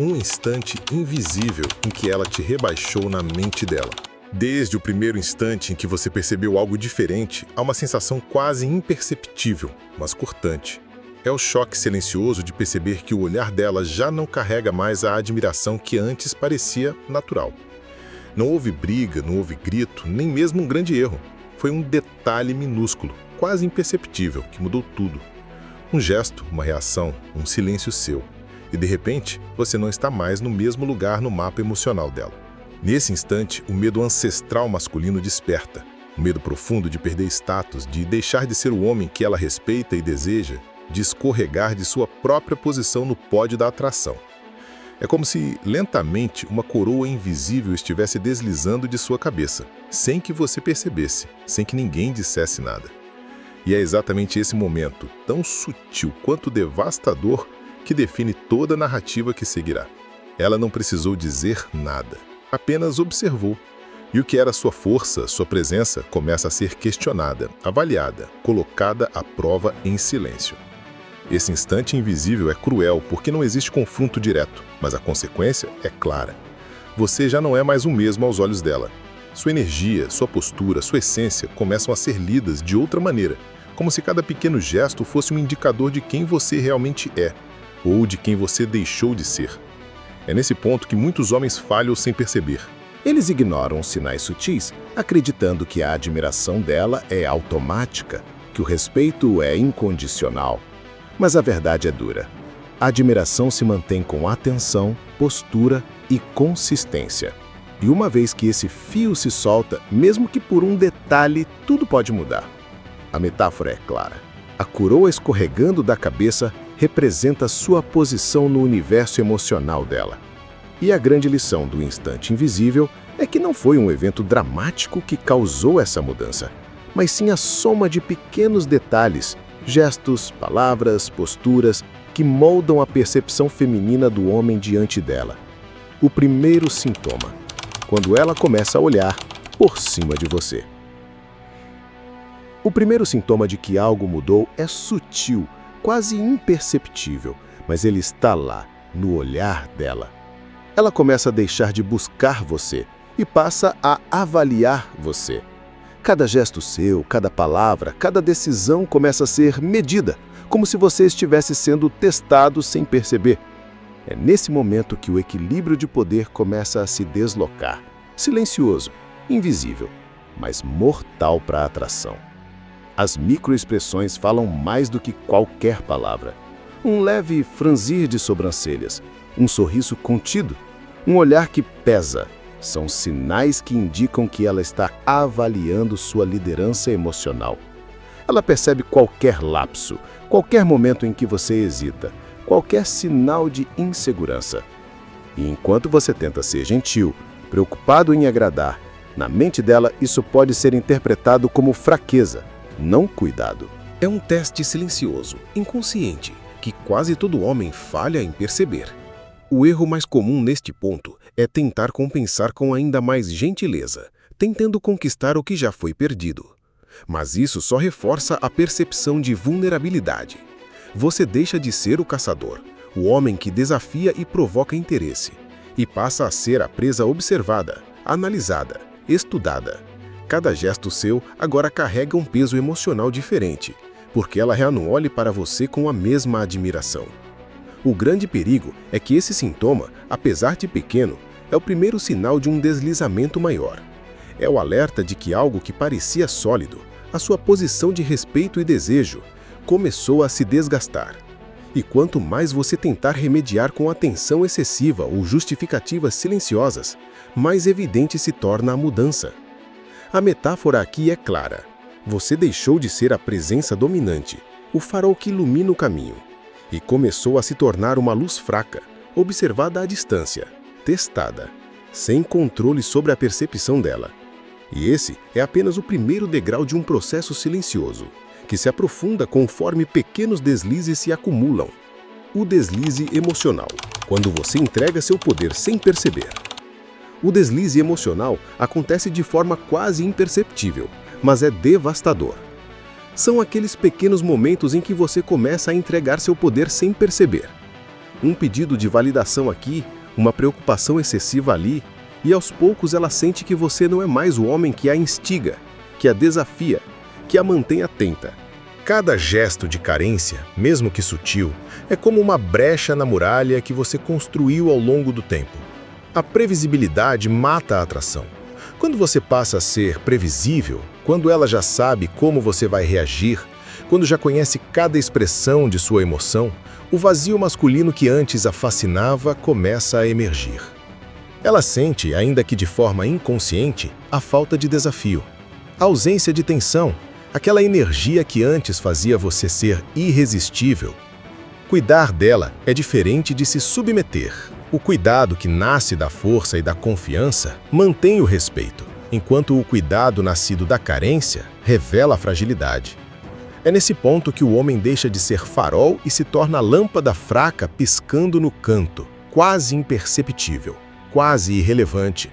um instante invisível em que ela te rebaixou na mente dela. Desde o primeiro instante em que você percebeu algo diferente, há uma sensação quase imperceptível, mas cortante. É o choque silencioso de perceber que o olhar dela já não carrega mais a admiração que antes parecia natural. Não houve briga, não houve grito, nem mesmo um grande erro. Foi um detalhe minúsculo, quase imperceptível, que mudou tudo. Um gesto, uma reação, um silêncio seu. E de repente, você não está mais no mesmo lugar no mapa emocional dela. Nesse instante, o medo ancestral masculino desperta. O medo profundo de perder status, de deixar de ser o homem que ela respeita e deseja, de escorregar de sua própria posição no pódio da atração. É como se, lentamente, uma coroa invisível estivesse deslizando de sua cabeça, sem que você percebesse, sem que ninguém dissesse nada. E é exatamente esse momento, tão sutil quanto devastador, que define toda a narrativa que seguirá. Ela não precisou dizer nada, apenas observou. E o que era sua força, sua presença, começa a ser questionada, avaliada, colocada à prova em silêncio. Esse instante invisível é cruel porque não existe confronto direto, mas a consequência é clara. Você já não é mais o mesmo aos olhos dela. Sua energia, sua postura, sua essência começam a ser lidas de outra maneira, como se cada pequeno gesto fosse um indicador de quem você realmente é, ou de quem você deixou de ser. É nesse ponto que muitos homens falham sem perceber. Eles ignoram os sinais sutis, acreditando que a admiração dela é automática, que o respeito é incondicional. Mas a verdade é dura. A admiração se mantém com atenção, postura e consistência. E uma vez que esse fio se solta, mesmo que por um detalhe, tudo pode mudar. A metáfora é clara. A coroa escorregando da cabeça representa sua posição no universo emocional dela. E a grande lição do instante invisível é que não foi um evento dramático que causou essa mudança, mas sim a soma de pequenos detalhes, gestos, palavras, posturas que moldam a percepção feminina do homem diante dela. O primeiro sintoma, quando ela começa a olhar por cima de você. O primeiro sintoma de que algo mudou é sutil, quase imperceptível, mas ele está lá, no olhar dela. Ela começa a deixar de buscar você e passa a avaliar você. Cada gesto seu, cada palavra, cada decisão começa a ser medida, como se você estivesse sendo testado sem perceber. É nesse momento que o equilíbrio de poder começa a se deslocar, silencioso, invisível, mas mortal para a atração. As microexpressões falam mais do que qualquer palavra. Um leve franzir de sobrancelhas, um sorriso contido, um olhar que pesa, são sinais que indicam que ela está avaliando sua liderança emocional. Ela percebe qualquer lapso, qualquer momento em que você hesita, qualquer sinal de insegurança. E enquanto você tenta ser gentil, preocupado em agradar, na mente dela isso pode ser interpretado como fraqueza, não cuidado. É um teste silencioso, inconsciente, que quase todo homem falha em perceber. O erro mais comum neste ponto é tentar compensar com ainda mais gentileza, tentando conquistar o que já foi perdido. Mas isso só reforça a percepção de vulnerabilidade. Você deixa de ser o caçador, o homem que desafia e provoca interesse, e passa a ser a presa observada, analisada, estudada. Cada gesto seu agora carrega um peso emocional diferente, porque ela já não olha para você com a mesma admiração. O grande perigo é que esse sintoma, apesar de pequeno, é o primeiro sinal de um deslizamento maior. É o alerta de que algo que parecia sólido, a sua posição de respeito e desejo, começou a se desgastar. E quanto mais você tentar remediar com atenção excessiva ou justificativas silenciosas, mais evidente se torna a mudança. A metáfora aqui é clara. Você deixou de ser a presença dominante, o farol que ilumina o caminho, e começou a se tornar uma luz fraca, observada à distância, testada, sem controle sobre a percepção dela. E esse é apenas o primeiro degrau de um processo silencioso, que se aprofunda conforme pequenos deslizes se acumulam. O deslize emocional, quando você entrega seu poder sem perceber. O deslize emocional acontece de forma quase imperceptível, mas é devastador. São aqueles pequenos momentos em que você começa a entregar seu poder sem perceber. Um pedido de validação aqui, uma preocupação excessiva ali, e aos poucos ela sente que você não é mais o homem que a instiga, que a desafia, que a mantém atenta. Cada gesto de carência, mesmo que sutil, é como uma brecha na muralha que você construiu ao longo do tempo. A previsibilidade mata a atração. Quando você passa a ser previsível, quando ela já sabe como você vai reagir, quando já conhece cada expressão de sua emoção, o vazio masculino que antes a fascinava começa a emergir. Ela sente, ainda que de forma inconsciente, a falta de desafio, a ausência de tensão, aquela energia que antes fazia você ser irresistível. Cuidar dela é diferente de se submeter. O cuidado que nasce da força e da confiança mantém o respeito, enquanto o cuidado nascido da carência revela a fragilidade. É nesse ponto que o homem deixa de ser farol e se torna lâmpada fraca piscando no canto, quase imperceptível, quase irrelevante.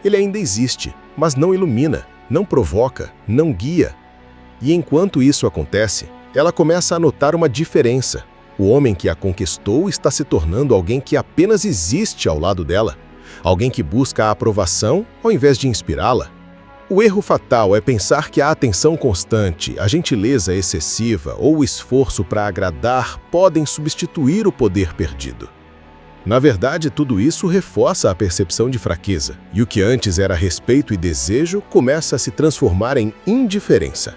Ele ainda existe, mas não ilumina, não provoca, não guia. E enquanto isso acontece, ela começa a notar uma diferença. O homem que a conquistou está se tornando alguém que apenas existe ao lado dela, alguém que busca a aprovação ao invés de inspirá-la. O erro fatal é pensar que a atenção constante, a gentileza excessiva ou o esforço para agradar podem substituir o poder perdido. Na verdade, tudo isso reforça a percepção de fraqueza, e o que antes era respeito e desejo começa a se transformar em indiferença.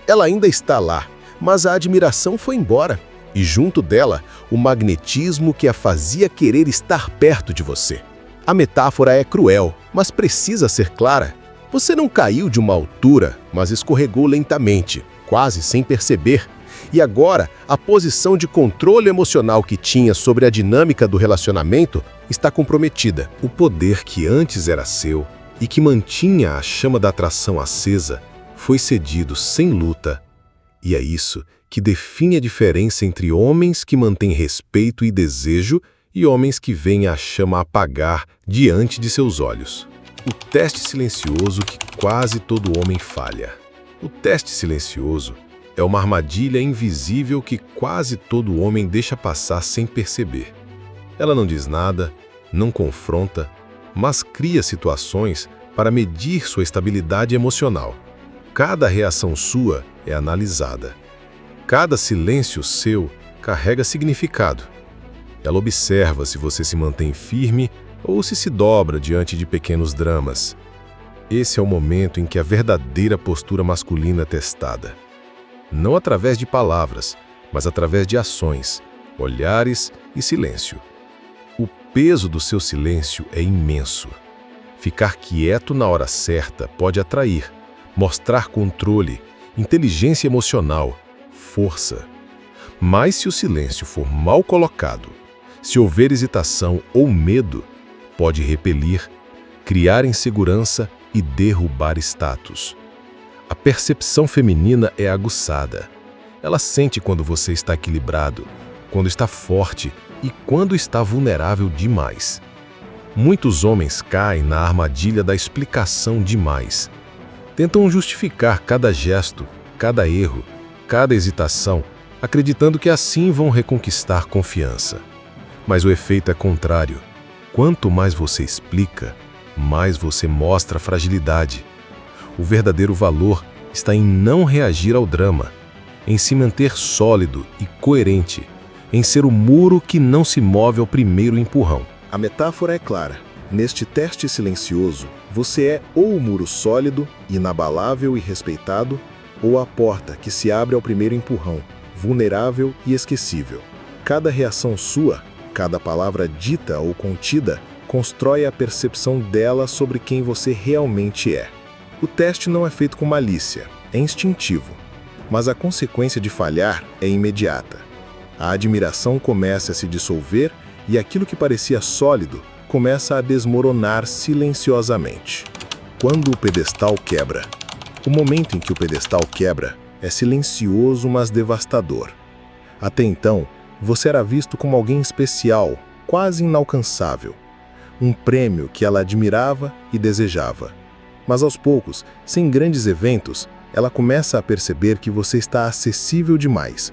Ela ainda está lá, mas a admiração foi embora, e junto dela, o magnetismo que a fazia querer estar perto de você. A metáfora é cruel, mas precisa ser clara. Você não caiu de uma altura, mas escorregou lentamente, quase sem perceber. E agora, a posição de controle emocional que tinha sobre a dinâmica do relacionamento está comprometida. O poder que antes era seu e que mantinha a chama da atração acesa foi cedido sem luta. E é isso que define a diferença entre homens que mantêm respeito e desejo e homens que veem a chama apagar diante de seus olhos. O teste silencioso que quase todo homem falha. O teste silencioso é uma armadilha invisível que quase todo homem deixa passar sem perceber. Ela não diz nada, não confronta, mas cria situações para medir sua estabilidade emocional. Cada reação sua é analisada. Cada silêncio seu carrega significado. Ela observa se você se mantém firme ou se dobra diante de pequenos dramas. Esse é o momento em que a verdadeira postura masculina é testada. Não através de palavras, mas através de ações, olhares e silêncio. O peso do seu silêncio é imenso. Ficar quieto na hora certa pode atrair, mostrar controle, inteligência emocional, força. Mas se o silêncio for mal colocado, se houver hesitação ou medo, pode repelir, criar insegurança e derrubar status. A percepção feminina é aguçada. Ela sente quando você está equilibrado, quando está forte e quando está vulnerável demais. Muitos homens caem na armadilha da explicação demais. Tentam justificar cada gesto, cada erro, cada hesitação, acreditando que assim vão reconquistar confiança. Mas o efeito é contrário. Quanto mais você explica, mais você mostra fragilidade. O verdadeiro valor está em não reagir ao drama, em se manter sólido e coerente, em ser o muro que não se move ao primeiro empurrão. A metáfora é clara. Neste teste silencioso, você é ou o muro sólido, inabalável e respeitado, ou a porta que se abre ao primeiro empurrão, vulnerável e esquecível. Cada reação sua, cada palavra dita ou contida, constrói a percepção dela sobre quem você realmente é. O teste não é feito com malícia, é instintivo, mas a consequência de falhar é imediata. A admiração começa a se dissolver e aquilo que parecia sólido começa a desmoronar silenciosamente. Quando o pedestal quebra. O momento em que o pedestal quebra é silencioso, mas devastador. Até então, você era visto como alguém especial, quase inalcançável. Um prêmio que ela admirava e desejava. Mas aos poucos, sem grandes eventos, ela começa a perceber que você está acessível demais.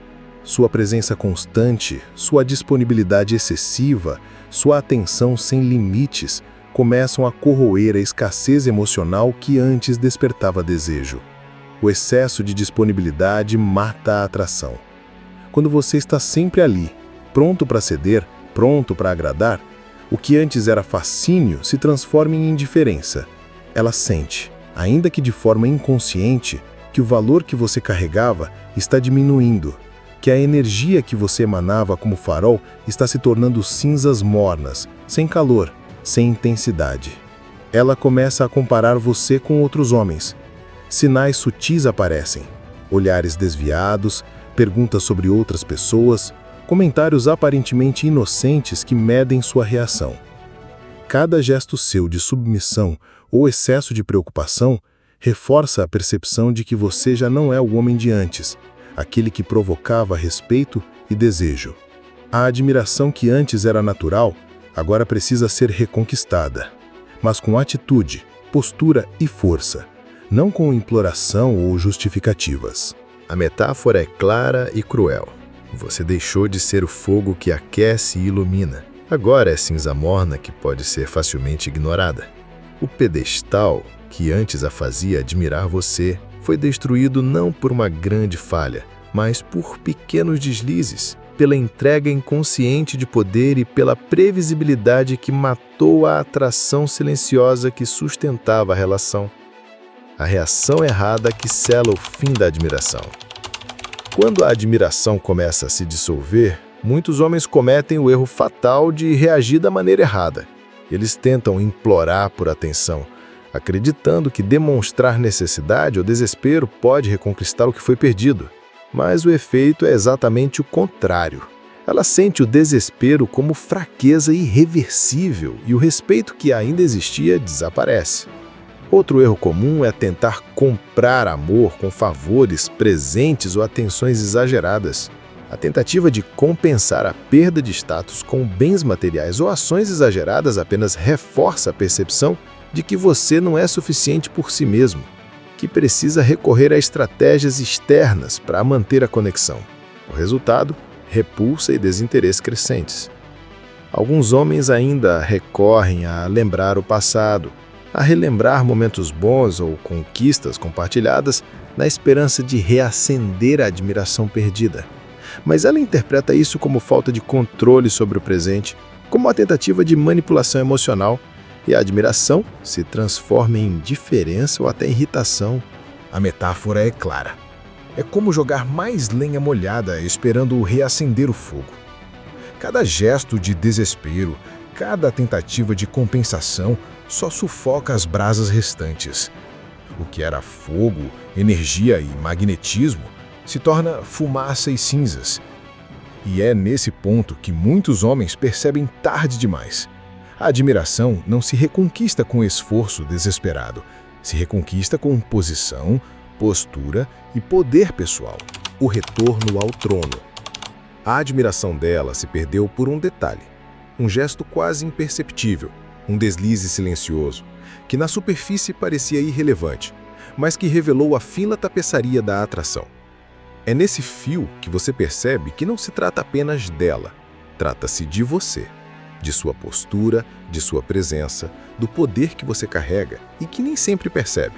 Sua presença constante, sua disponibilidade excessiva, sua atenção sem limites começam a corroer a escassez emocional que antes despertava desejo. O excesso de disponibilidade mata a atração. Quando você está sempre ali, pronto para ceder, pronto para agradar, o que antes era fascínio se transforma em indiferença. Ela sente, ainda que de forma inconsciente, que o valor que você carregava está diminuindo, que a energia que você emanava como farol está se tornando cinzas mornas, sem calor, sem intensidade. Ela começa a comparar você com outros homens. Sinais sutis aparecem, olhares desviados, perguntas sobre outras pessoas, comentários aparentemente inocentes que medem sua reação. Cada gesto seu de submissão ou excesso de preocupação reforça a percepção de que você já não é o homem de antes, aquele que provocava respeito e desejo. A admiração que antes era natural, agora precisa ser reconquistada, mas com atitude, postura e força, não com imploração ou justificativas. A metáfora é clara e cruel. Você deixou de ser o fogo que aquece e ilumina. Agora é cinza morna que pode ser facilmente ignorada. O pedestal que antes a fazia admirar você foi destruído não por uma grande falha, mas por pequenos deslizes, pela entrega inconsciente de poder e pela previsibilidade que matou a atração silenciosa que sustentava a relação. A reação errada que sela o fim da admiração. Quando a admiração começa a se dissolver, muitos homens cometem o erro fatal de reagir da maneira errada. Eles tentam implorar por atenção, acreditando que demonstrar necessidade ou desespero pode reconquistar o que foi perdido. Mas o efeito é exatamente o contrário. Ela sente o desespero como fraqueza irreversível e o respeito que ainda existia desaparece. Outro erro comum é tentar comprar amor com favores, presentes ou atenções exageradas. A tentativa de compensar a perda de status com bens materiais ou ações exageradas apenas reforça a percepção de que você não é suficiente por si mesmo, que precisa recorrer a estratégias externas para manter a conexão. O resultado? Repulsa e desinteresse crescentes. Alguns homens ainda recorrem a lembrar o passado, a relembrar momentos bons ou conquistas compartilhadas na esperança de reacender a admiração perdida. Mas ela interpreta isso como falta de controle sobre o presente, como uma tentativa de manipulação emocional, e a admiração se transforma em indiferença ou até irritação. A metáfora é clara. É como jogar mais lenha molhada esperando reacender o fogo. Cada gesto de desespero, cada tentativa de compensação só sufoca as brasas restantes. O que era fogo, energia e magnetismo se torna fumaça e cinzas. E é nesse ponto que muitos homens percebem tarde demais. A admiração não se reconquista com esforço desesperado, se reconquista com posição, postura e poder pessoal. O retorno ao trono. A admiração dela se perdeu por um detalhe, um gesto quase imperceptível, um deslize silencioso, que na superfície parecia irrelevante, mas que revelou a fina tapeçaria da atração. É nesse fio que você percebe que não se trata apenas dela, trata-se de você, de sua postura, de sua presença, do poder que você carrega e que nem sempre percebe.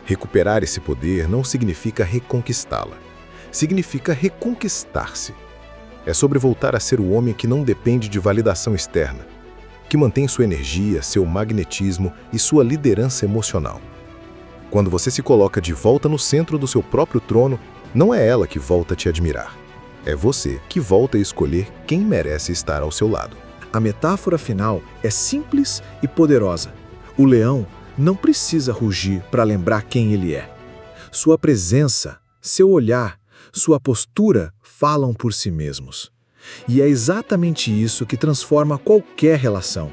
Recuperar esse poder não significa reconquistá-la, significa reconquistar-se. É sobre voltar a ser o homem que não depende de validação externa, que mantém sua energia, seu magnetismo e sua liderança emocional. Quando você se coloca de volta no centro do seu próprio trono, não é ela que volta a te admirar. É você que volta a escolher quem merece estar ao seu lado. A metáfora final é simples e poderosa. O leão não precisa rugir para lembrar quem ele é. Sua presença, seu olhar, sua postura falam por si mesmos. E é exatamente isso que transforma qualquer relação.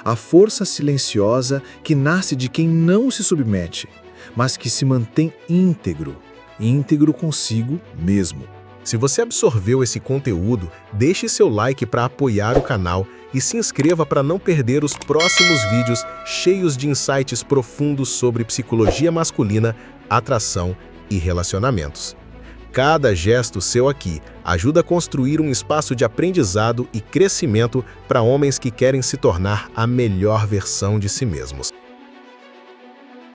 A força silenciosa que nasce de quem não se submete, mas que se mantém íntegro consigo mesmo. Se você absorveu esse conteúdo, deixe seu like para apoiar o canal e se inscreva para não perder os próximos vídeos cheios de insights profundos sobre psicologia masculina, atração e relacionamentos. Cada gesto seu aqui ajuda a construir um espaço de aprendizado e crescimento para homens que querem se tornar a melhor versão de si mesmos.